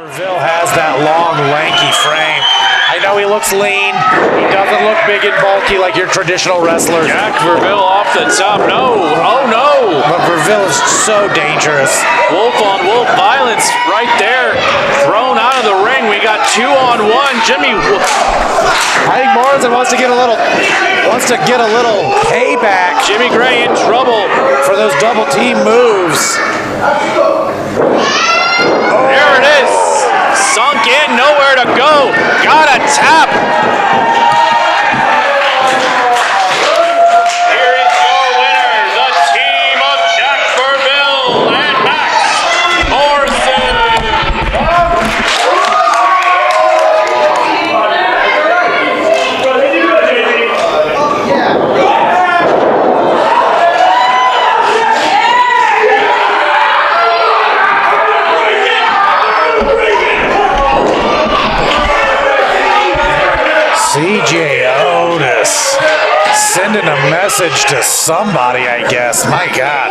Verville has that long, lanky frame. I know he looks lean. He doesn't look big and bulky like your traditional wrestlers. Jack Verville off the top. No. Oh, no. But Verville is so dangerous. Wolf on wolf violence right there. Thrown out of the ring. We got 2-on-1. Jimmy. I think Morrison wants to get a little payback. Jimmy Gray in trouble for those double team moves. There it is. Sunk in, nowhere to go. Got a tap. Here is your winner, the team of Jack Verville and Max Morrison. CJ Otis sending a message to somebody, I guess. My God.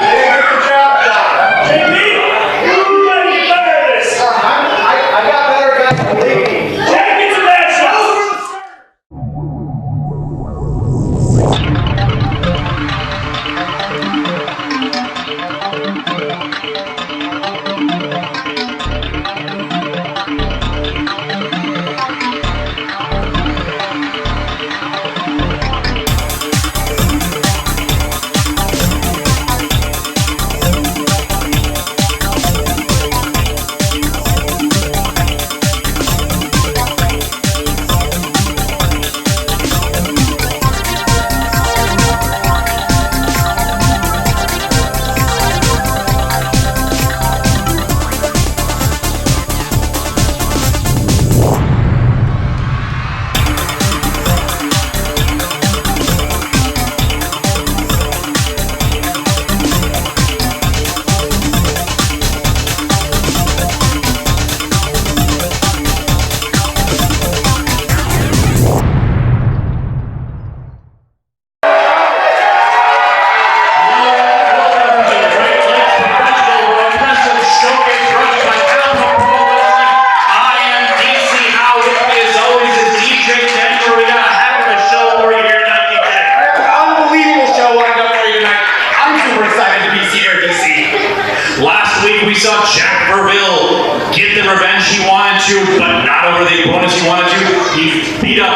We saw Jack Verville get the revenge he wanted to, but not over the opponents he wanted to. He beat up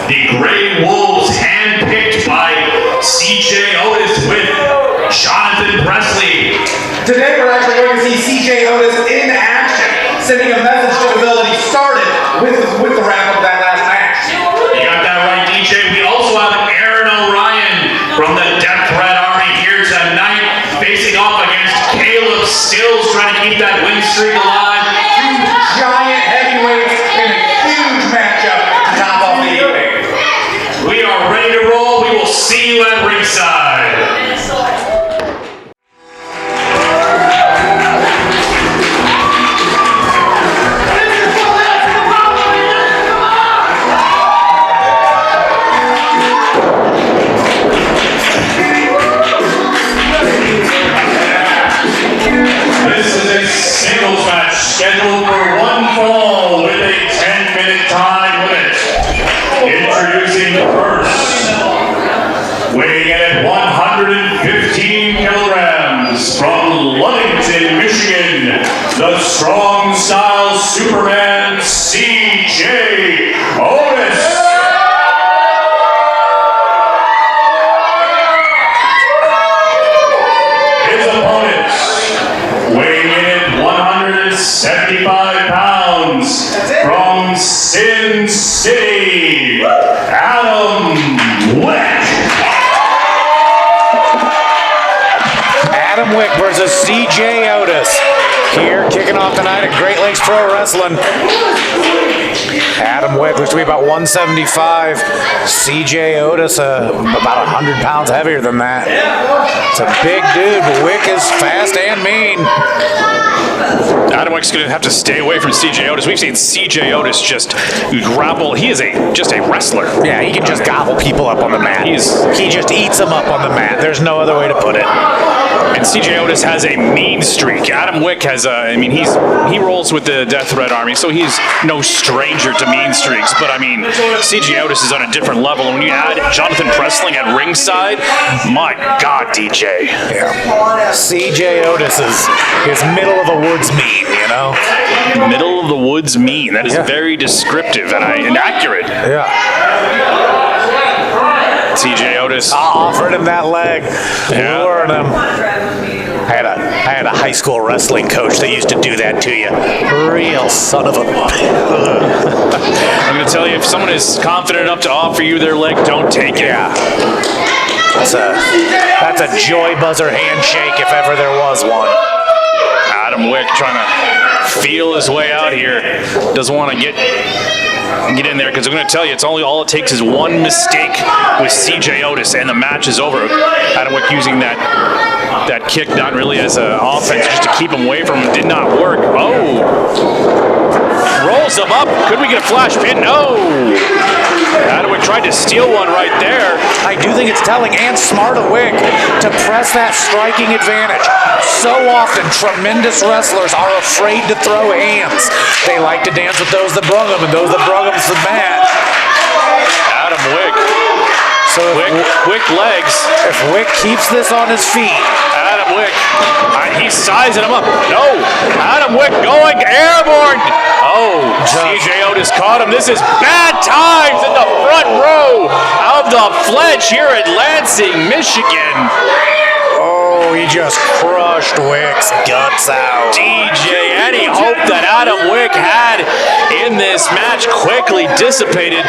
the Grey Wolves, handpicked by CJ Otis with Jonathan Presley. Today we're actually going to see CJ Otis in action, sending a message to Verville that he started with the wrap of that last match. You got that right, DJ. We also have Orion from the Death Threat Army here tonight, facing off against Caleb Stills, trying to keep that win streak alive. Two giant heavyweights in a huge matchup to top off the evening. We are ready to roll. We will see you at ringside. Scheduled for one fall with a 10-minute time limit. Introducing first, weighing in at 115 kilograms from Ludington, Michigan, the strong style Superman CJ Otis. His opponents, weighing in at 175 pounds from Sin City, Adam Wick. Adam Wick versus CJ Otis. Here, kicking off tonight at Great Lakes Pro Wrestling. Adam Wick looks to be about 175. CJ Otis, about 100 pounds heavier than that. It's a big dude, but Wick is fast and mean. Adam Wick's going to have to stay away from CJ Otis. We've seen CJ Otis just grapple. He is just a wrestler. Yeah, he can just gobble people up on the mat. He just eats them up on the mat. There's no other way to put it. And CJ Otis has a mean streak. Adam Wick has a, I mean, he rolls with the Death Threat Army, so he's no stranger to mean streaks. But I mean, CJ Otis is on a different level. And when you add Jonathan Pressling at ringside, my God, DJ. Yeah. CJ Otis is middle of the woods mean, you know? Middle of the woods mean. That is very descriptive and accurate. Yeah. CJ Otis offered him that leg, lured him. I had a high school wrestling coach that used to do that to you. Real son of a. I'm going to tell you, if someone is confident enough to offer you their leg, don't take it. Yeah. That's a joy buzzer handshake if ever there was one. Adam Wick trying to feel his way out here. Doesn't want to get in there, because I'm going to tell you, it's all it takes is one mistake with CJ Otis and the match is over. Adam Wick using that kick not really as an offense, just to keep him away from him. Did not work. Rolls him up. Could we get a flash pin? No. Adam Wick tried to steal one right there. I do think it's telling and smart of Wick to press that striking advantage. So often, tremendous wrestlers are afraid to throw hands. They like to dance with those that brung them, and those that brung them to the mat. Adam Wick. So Wick legs. If Wick keeps this on his feet, Adam Wick, he's sizing him up. No, Adam Wick going airborne. CJ Otis caught him. This is bad times in the front row of the Fledge here at Lansing, Michigan. He just crushed Wick's guts out. DJ, any hope that Adam Wick had in this match quickly dissipated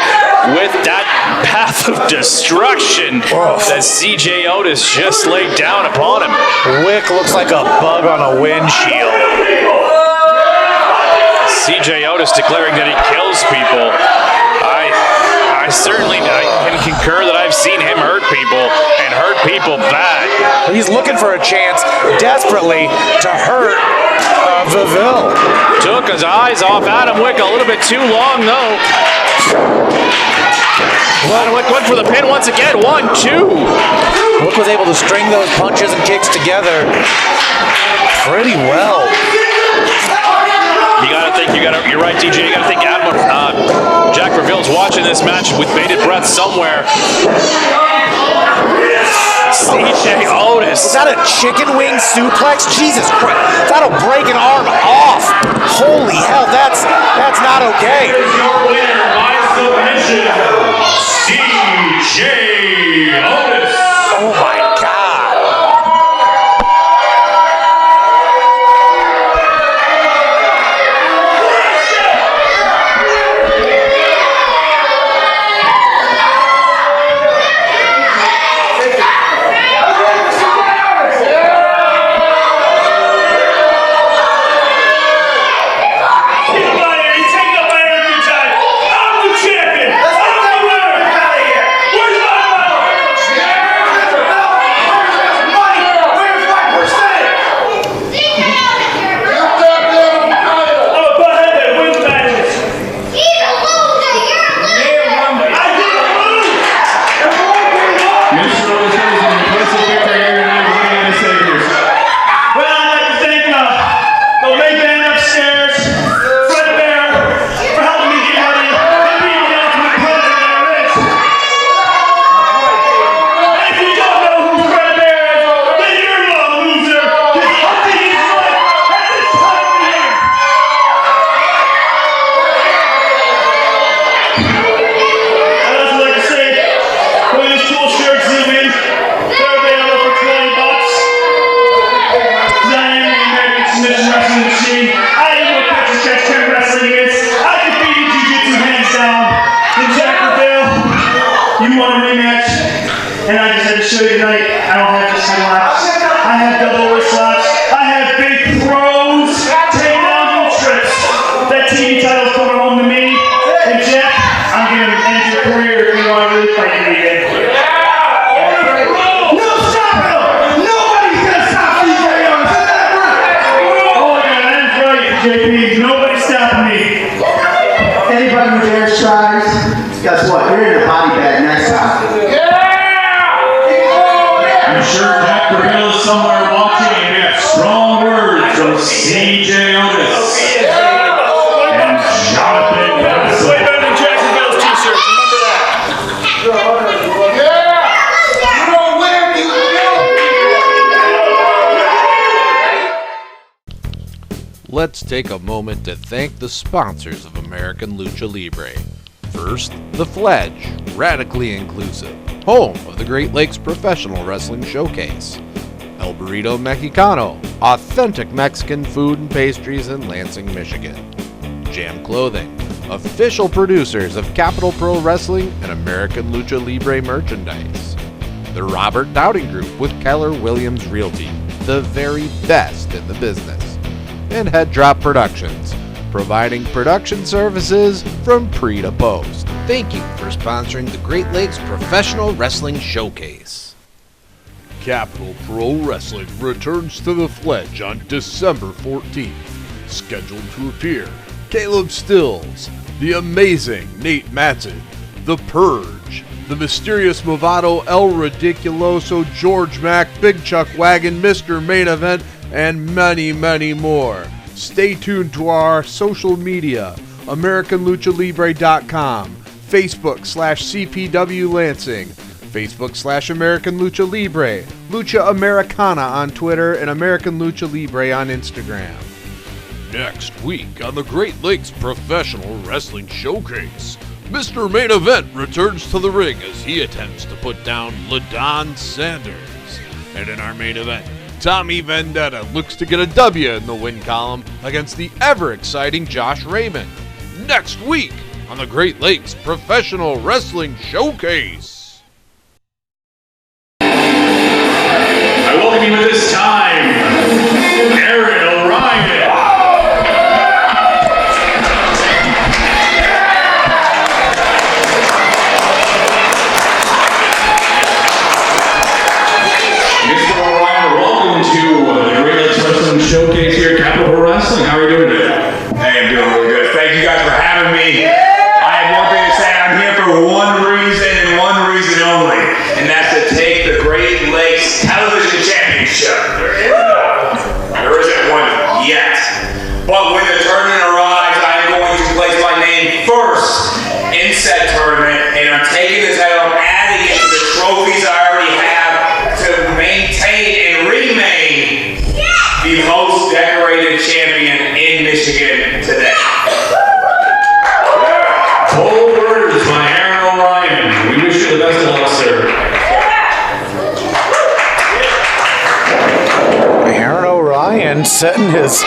with that path of destruction that CJ Otis just laid down upon him. Wick looks like a bug on a windshield. CJ Otis declaring that he kills people. I certainly can concur that I've seen him hurt people, and hurt people bad. He's looking for a chance desperately to hurt Viville. Took his eyes off Adam Wick a little bit too long, though. Adam Wick went for the pin once again. 1, 2. Wick was able to string those punches and kicks together pretty well. You're right, DJ. You gotta think Jack Reville's watching this match with bated breath somewhere. CJ Otis. Is that a chicken wing suplex? Jesus Christ. That'll break an arm off. Holy hell, that's not okay. Your winner by submission, CJ Otis. Oh my God. And I just had to show you tonight, I don't have just one laps. I have double wrist slaps. I have big throws, takedowns, and trips. That TV title's coming home to me. And Jeff, I'm going to end your career if you want to really fight me again. No stopping him! Nobody's going to stop CJ Otis. Is that right? Oh, yeah, that's right, JP. Nobody's stopping me. Anybody who dares tries, guess what? You're in a body bag next time. I'm sure Jack Reville is somewhere walking have strong words from CJ Otis and Jonathan Bassel. Way better than Jacksonville's t-shirts, remember that. Let's take a moment to thank the sponsors of American Lucha Libre. First, The Fledge, radically inclusive, home of the Great Lakes Professional Wrestling Showcase. El Burrito Mexicano, authentic Mexican food and pastries in Lansing, Michigan. Jam Clothing, official producers of Capital Pro Wrestling and American Lucha Libre merchandise. The Robert Dowding Group with Keller Williams Realty, the very best in the business. And Head Drop Productions, providing production services from pre to post. Thank you for sponsoring the Great Lakes Professional Wrestling Showcase. Capital Pro Wrestling returns to the Fledge on December 14th. Scheduled to appear Caleb Stills, the amazing Nate Matson, The Purge, the mysterious Movado El Ridiculoso, George Mack, Big Chuck Wagon, Mr. Main Event, and many, many more. Stay tuned to our social media, AmericanLuchaLibre.com, Facebook/CPW Lansing, Facebook/American Lucha Libre, Lucha Americana on Twitter, and American Lucha Libre on Instagram. Next week on the Great Lakes Professional Wrestling Showcase, Mr. Main Event returns to the ring as he attempts to put down LaDon Sanders. And in our main event, Tommy Vendetta looks to get a W in the win column against the ever-exciting Josh Raymond. Next week on the Great Lakes Professional Wrestling Showcase. I welcome you at this time, Orion. Mr. Orion, welcome to the Great Lakes Wrestling Showcase here at Capital Pro Wrestling. How are you doing today? Hey, I'm doing really good. Thank you guys for having me. I have one thing to say. I'm here for one reason and one reason only, and that's to take the Great Lakes Television Championship. There isn't one yet. But when the tournament arrives, I am going to place my name first in said tournament, and I'm taking the title, I'm adding it to the trophies I already have to maintain and remain the most decorated champion in Michigan today. Bold words by Aaron Orion. We wish you the best of luck, sir. Aaron Orion setting his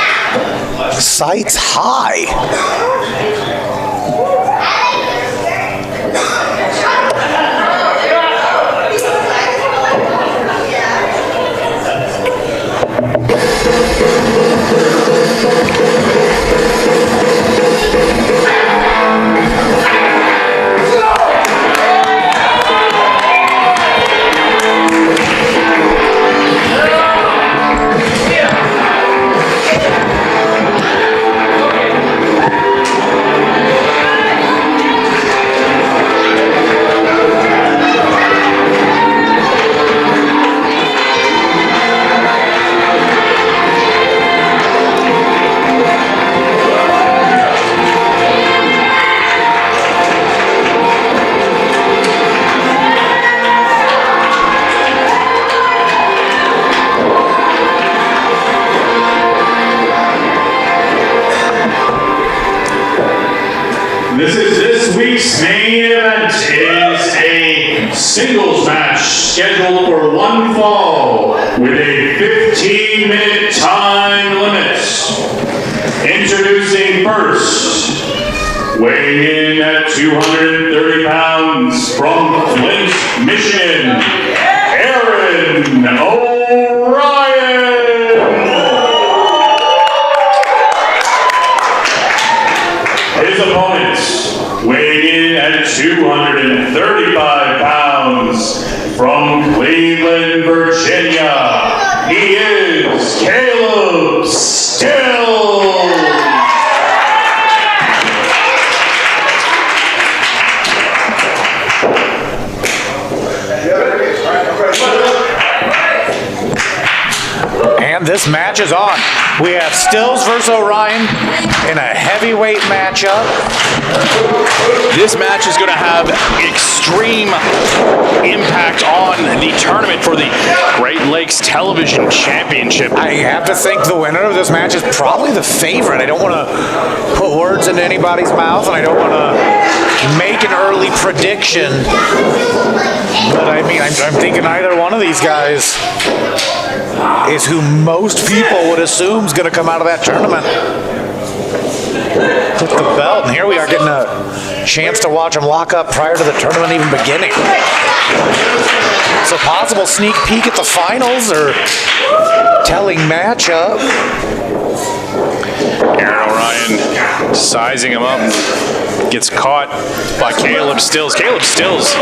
sights high. This week's main event is a singles match scheduled for one fall with a 15-minute time limit. Introducing first, weighing in at 230 pounds from Flint, Michigan, Aaron Orion. His opponents, weighing in at 235 pounds from Cleveland, Virginia, he is Caleb Stills. And this match is on. We have Stills versus Orion in a heavyweight matchup. This match is going to have extreme impact on the tournament for the Great Lakes Television Championship. I have to think the winner of this match is probably the favorite. I don't want to put words into anybody's mouth, and I don't want to make an early prediction. But I mean, I'm thinking either one of these guys is who most people would assume is going to come out of that tournament with the belt. And here we are getting a chance to watch them lock up prior to the tournament even beginning. So possible sneak peek at the finals or telling matchup. Aaron Orion sizing him up. Gets caught by Caleb Stills. Caleb Stills,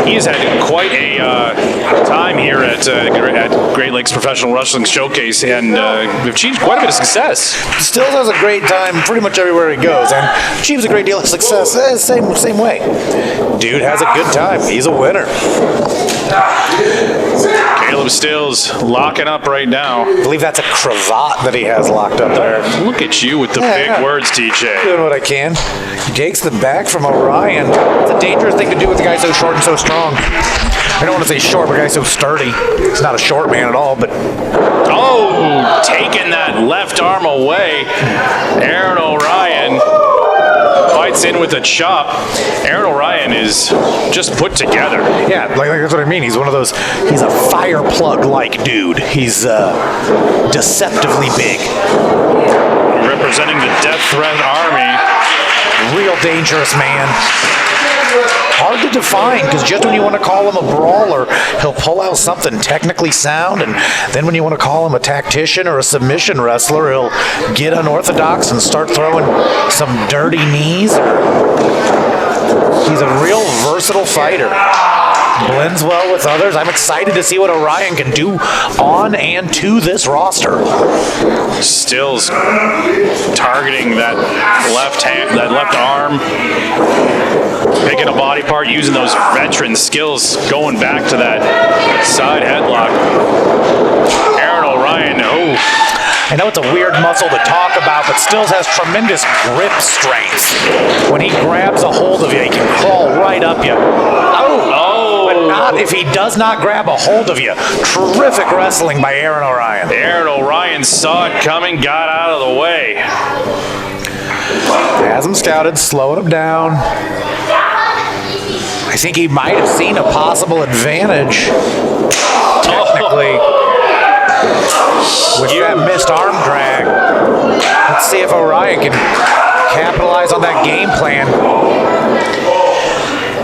he's had quite a time here at Great Lakes Professional Wrestling Showcase, and we've achieved quite a bit of success. Stills has a great time pretty much everywhere he goes, and achieves a great deal of success same way. Dude has a good time. He's a winner. Caleb Stills locking up right now. I believe that's a cravat that he has locked up there. Look at you with the big words, TJ. Doing what I can. He takes the back from Orion. It's a dangerous thing to do with a guy so short and so strong. I don't want to say short, but a guy so sturdy. He's not a short man at all, but... Oh, taking that left arm away. Aaron Orion fights in with a chop. Aaron Orion is just put together. Yeah, like that's what I mean. He's one of those, he's a fire plug-like dude. He's deceptively big. Representing the Death Threat Army. Real dangerous man. Hard to define, because just when you want to call him a brawler, he'll pull out something technically sound, and then when you want to call him a tactician or a submission wrestler, he'll get unorthodox and start throwing some dirty knees. He's a real versatile fighter. Blends well with others. I'm excited to see what Orion can do on and to this roster. Stills targeting that left hand, that left arm, picking a body part, using those veteran skills, going back to that side headlock. Aaron Orion, I know it's a weird muscle to talk about, but Stills has tremendous grip strength. When he grabs a hold of you, he can crawl right up you. But not if he does not grab a hold of you. Terrific wrestling by Aaron Orion. Aaron Orion saw it coming, got out of the way. Has him scouted, slowing him down. I think he might have seen a possible advantage, technically, with that missed arm drag. Let's see if Orion can capitalize on that game plan.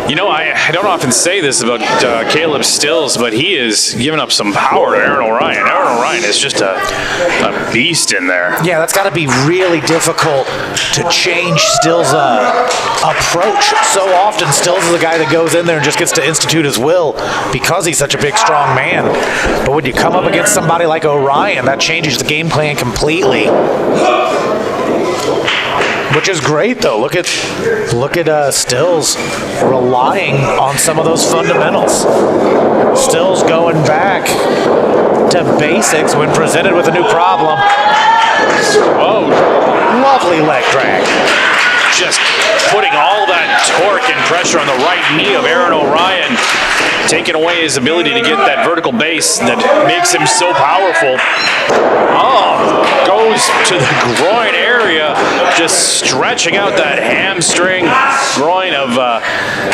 You know, I don't often say this about Caleb Stills, but he is giving up some power to Aaron Orion. Aaron Orion is just a beast in there. Yeah, that's got to be really difficult to change Stills' approach. So often, Stills is the guy that goes in there and just gets to institute his will because he's such a big, strong man. But when you come up against somebody like Orion, that changes the game plan completely. Which is great, though. Look at Stills relying on some of those fundamentals. Stills going back to basics when presented with a new problem. Oh, lovely leg drag. Just putting all that torque and pressure on the right knee of Aaron Orion, taking away his ability to get that vertical base that makes him so powerful. Oh, goes to the groin area, just stretching out that hamstring groin of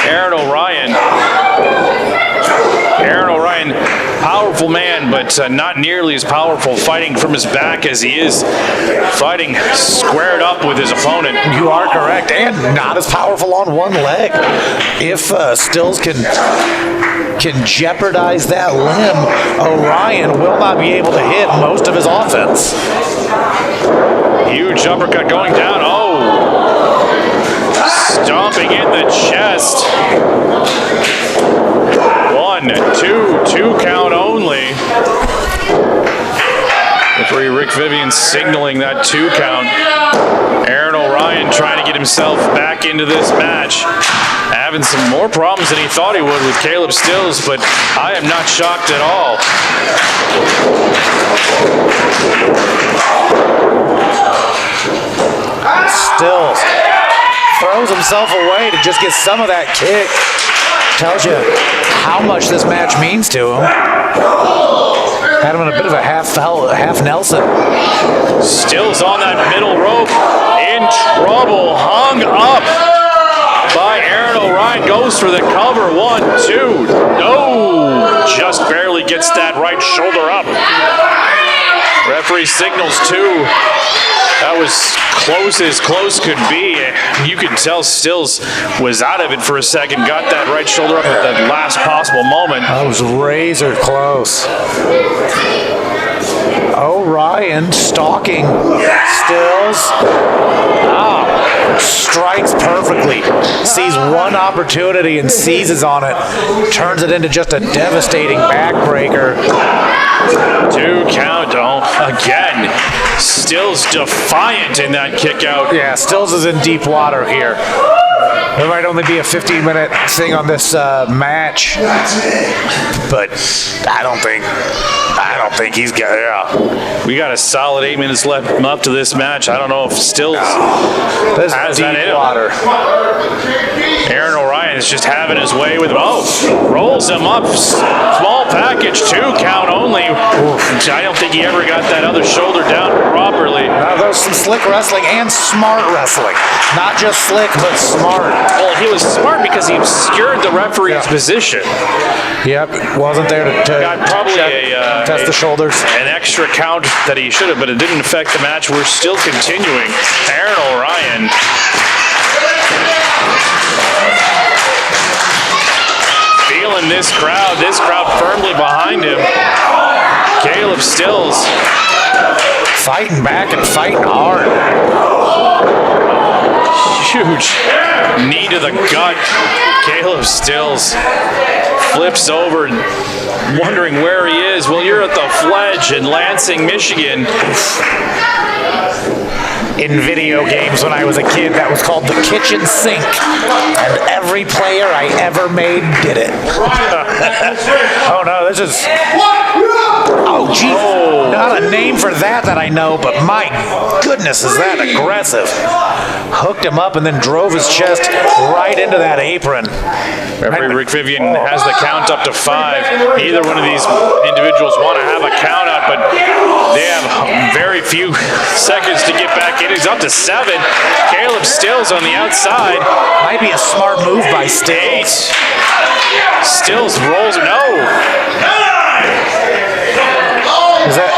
Aaron Orion. Aaron Orion, powerful man, but not nearly as powerful fighting from his back as he is fighting squared up with his opponent. You are correct, and not as powerful on one leg. If Stills can jeopardize that limb, Orion will not be able to hit most of his offense. Huge uppercut going down. Oh, stomping in the chest. 1, 2 count only. Referee Rick Rick Vivian signaling that 2 count. Aaron Orion trying to get himself back into this match. Having some more problems than he thought he would with Caleb Stills, but I am not shocked at all. Stills throws himself away to just get some of that kick. Tells you how much this match means to him. Had him in a bit of a half Nelson. Stills on that middle rope. In trouble. Hung up by Aaron Orion. Goes for the cover. 1, 2. No. Just barely gets that right shoulder up. Referee signals 2. That was close as close could be. You could tell Stills was out of it for a second. Got that right shoulder up at the last possible moment. That was razor close. Orion stalking Stills. Strikes perfectly. Sees one opportunity and seizes on it. Turns it into just a devastating backbreaker. 2 count. Again, Stills defiant in that kick out. Yeah, Stills is in deep water here. There might only be a 15-minute thing on this match, but I don't think he's got. Yeah, we got a solid 8 minutes left up to this match. I don't know if Stills has that in water. Aaron Orion is just having his way with him. Rolls him up. Small package, 2 count only. I don't think he ever got that other shoulder down properly. There's some slick wrestling and smart wrestling. Not just slick, but smart. Well, he was smart because he obscured the referee's position. Yep, wasn't there to got probably test the shoulders. An extra count that he should have, but it didn't affect the match. We're still continuing. Aaron Orion. Feeling this crowd firmly behind him. Caleb Stills. Fighting back and fighting hard. Huge knee to the gut. Caleb Stills flips over, wondering where he is. Well, you're at the Fledge in Lansing, Michigan. In video games when I was a kid, that was called the kitchen sink. And every player I ever made did it. Oh no, this is... Oh, geez. Not a name for that I know, but my goodness, is that aggressive. Hooked him up and then drove his chest right into that apron. Referee Rick Vivian has the count up to 5. Either one of these individuals want to have a count out, but they have very few seconds to get back in. He's up to 7. Caleb Stills on the outside. Might be a smart move by Stills. Stills rolls. No. Is that...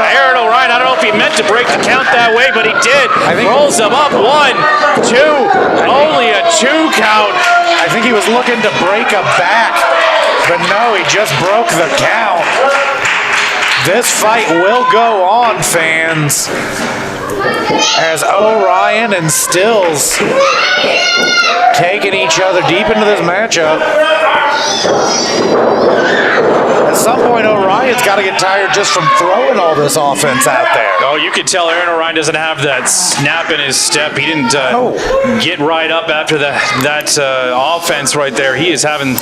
Aaron Orion, I don't know if he meant to break the count that way, but he did. Rolls him up. 1, 2. Only a 2 count. I think he was looking to break a back, but no, he just broke the count. This fight will go on, fans, as Orion and Stills taking each other deep into this matchup. At some point, Orion's got to get tired just from throwing all this offense out there. Oh, you can tell Aaron Orion doesn't have that snap in his step. He didn't get right up after that offense right there. He is having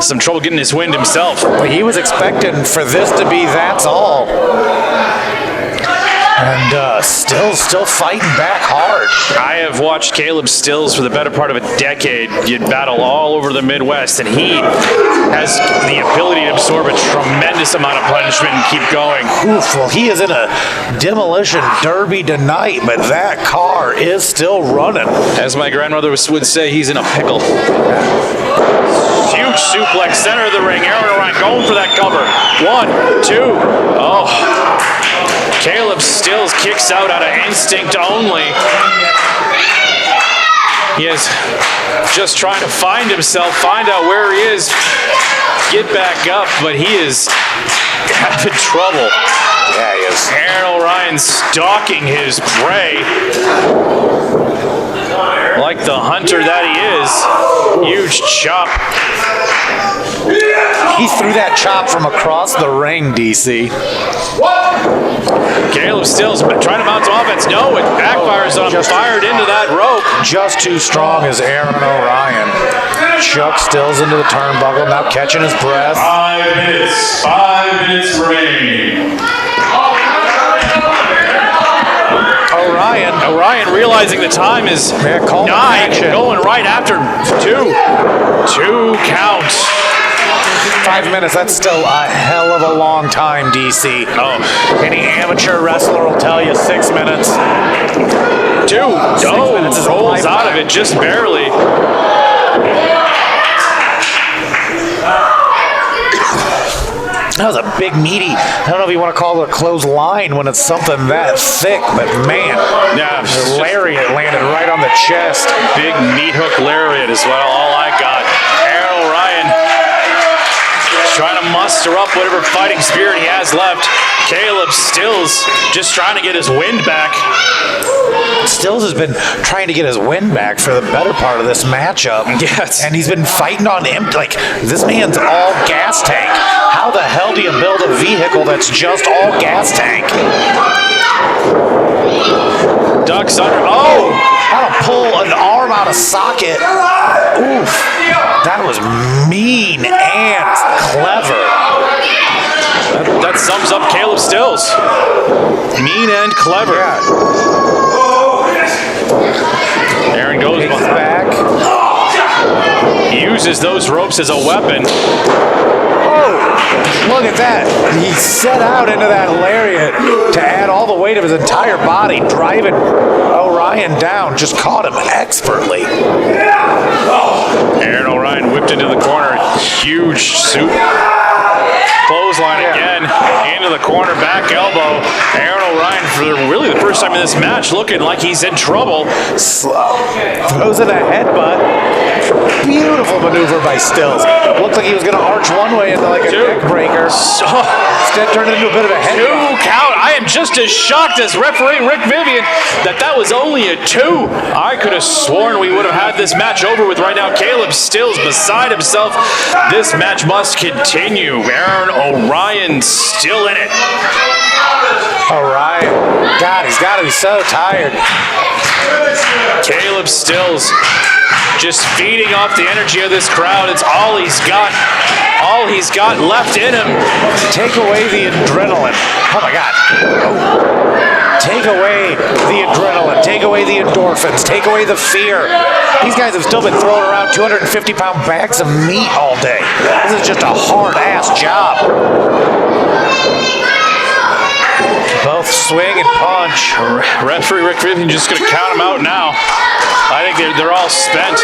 some trouble getting his wind himself. Well, he was expecting for this to be that's all. And still fighting back hard. I have watched Caleb Stills for the better part of a decade get battle all over the Midwest, and he has the ability to absorb a tremendous amount of punishment and keep going. Oof, well, he is in a demolition derby tonight, but that car is still running. As my grandmother would say, he's in a pickle. Huge suplex, center of the ring. Aaron Orion going for that cover. 1, 2. Oh. Caleb Stills kicks out of instinct only. He is just trying to find himself, find out where he is, get back up, but he is having trouble. Yeah, he is. Aaron Orion stalking his prey. like the hunter that he is. Huge chop. He threw that chop from across the ring, DC. Caleb Stills trying to mount some offense. No, it backfires on him. Fired into that rope. Just too strong as Aaron Orion. Chuck Stills into the turnbuckle, now catching his breath. 5 minutes. 5 minutes remaining. Orion realizing the time is 9, going right after 2. 2 counts. 5 minutes, that's still a hell of a long time, DC. Oh. Any amateur wrestler will tell you 6 minutes. 2. minutes is a Rolls out of lifetime. it just barely. That was a big, meaty, I don't know if you want to call it a closed line when it's something that thick, but man, Yeah, the lariat landed right on the chest. Big meat hook lariat is all I got. Aaron Orion trying to muster up whatever fighting spirit he has left. Caleb Stills just trying to get his wind back. Stills has been trying to get his wind back for the better part of this matchup. Yes. And he's been fighting on empty. Like, this man's all gas tank. How the hell do you build a vehicle that's just all gas tank? Ducks under. Oh! How to pull an arm out of socket. Oof. That was mean and clever. That sums up Caleb Stills. Mean and clever. Yeah. Aaron goes Takes it back. He uses those ropes as a weapon. Oh, look at that. He set out into that lariat to add all the weight of his entire body, driving Orion down. Just caught him expertly. Aaron Orion whipped into the corner. Huge suit. Clothesline again. Into the corner, back elbow. Aaron Orion, for really the first time in this match, looking like he's in trouble. Throws in a headbutt. Beautiful maneuver by Stills. Looked like he was going to arch one way into like a neck breaker. Instead turned it into a bit of a headbutt. 2 count. I am just as shocked as referee Rick Vivian that was only a 2. I could have sworn we would have had this match over with right now. Caleb Stills beside himself. This match must continue. Aaron Orion still in it. Orion. God, he's got to be so tired. Caleb Stills just feeding off the energy of this crowd. It's all he's got. All he's got left in him. Take away the adrenaline. Oh my God. Oh. Take away the adrenaline. Take away the endorphins. Take away the fear. These guys have still been throwing around 250-pound bags of meat all day. This is just a hard-ass job. Both swing and punch. Referee Rick Vivian just going to count them out now. I think they're all spent.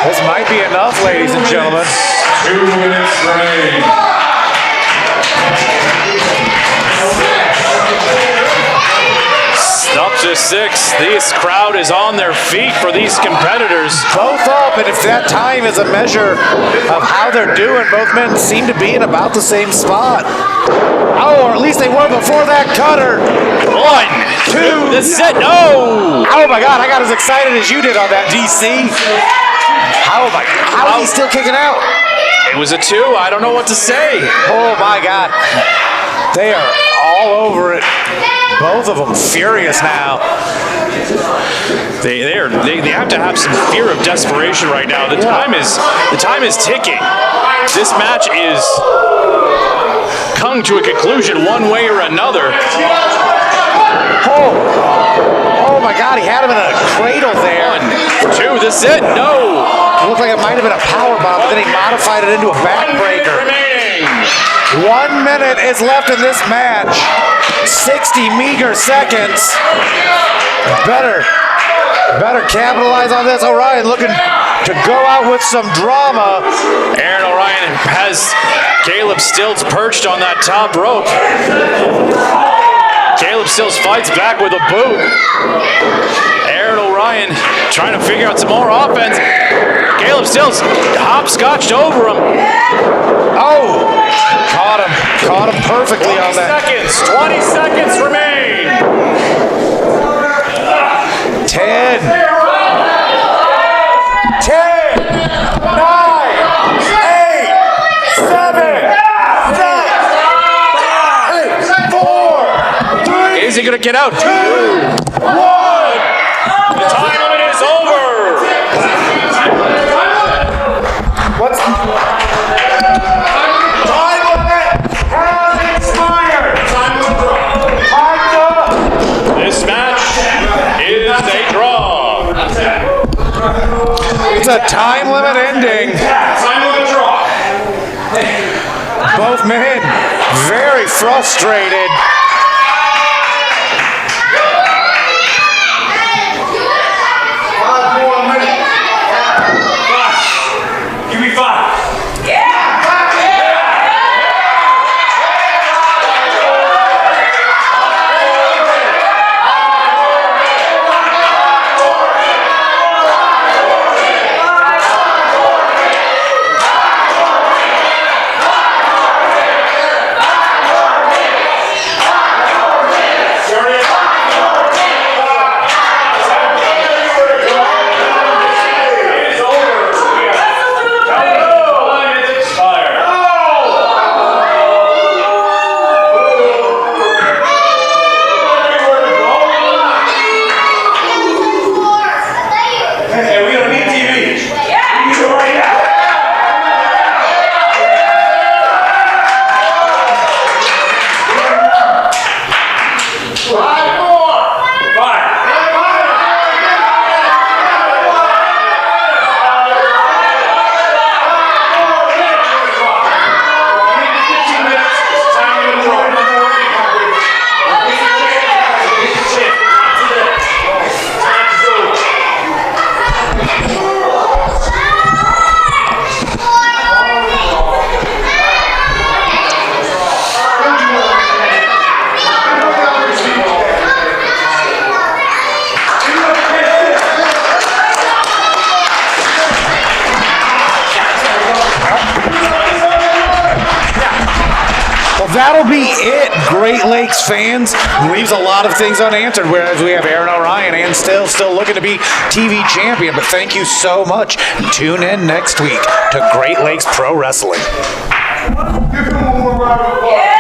This might be enough, ladies and gentlemen. 2 minutes remaining. Up to 6. This crowd is on their feet for these competitors. Both up, and if that time is a measure of how they're doing, both men seem to be in about the same spot. Oh, or at least they were before that cutter. 1, 2, this is it. No! Oh my God, I got as excited as you did on that, DC. How is he still kicking out? It was a 2. I don't know what to say. Oh my God. They are all over it. Both of them furious now. They have to have some fear of desperation right now. The time is ticking. This match is coming to a conclusion one way or another. Oh my God, he had him in a cradle there. 1, 2, this is it. No. It looked like it might have been a power bomb, but then he modified it into a backbreaker. 1 minute is left in this match. 60 meager seconds. Better capitalize on this. Orion looking to go out with some drama. Aaron Orion has Caleb Stills perched on that top rope. Caleb Stills fights back with a boot. Aaron Orion trying to figure out some more offense. Caleb Stills hopscotched over him. Oh, caught him perfectly on that. 20 seconds remain. Is he going to get out? 2, 1. The time limit is over. What's time limit has expired. Time's up. This match is a draw. It's a time limit ending. Time limit draw. Both men very frustrated. Give me 5. That'll be it, Great Lakes fans. Leaves a lot of things unanswered, whereas we have Aaron Orion and still looking to be TV champion. But thank you so much. Tune in next week to Great Lakes Pro Wrestling. Give him one more round of applause.